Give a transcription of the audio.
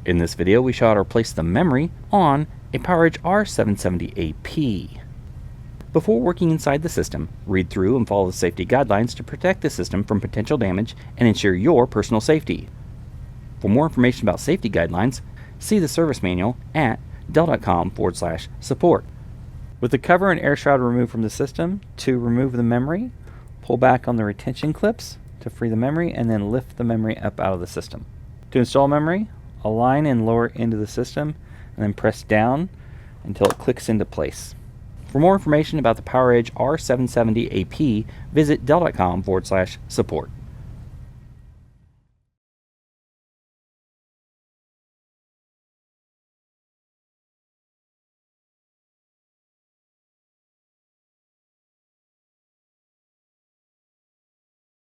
In this video, we show how to replace the memory on a PowerEdge R770AP. Before working inside the system, read through and follow the safety guidelines to protect the system from potential damage and ensure your personal safety. For more information about safety guidelines, see the service manual at dell.com/support. With the cover and air shroud removed from the system, to remove the memory, pull back on the retention clips to free the memory and then lift the memory up out of the system. To install memory, align and lower into the system and then press down until it clicks into place. For more information about the PowerEdge R770AP, visit dell.com/support.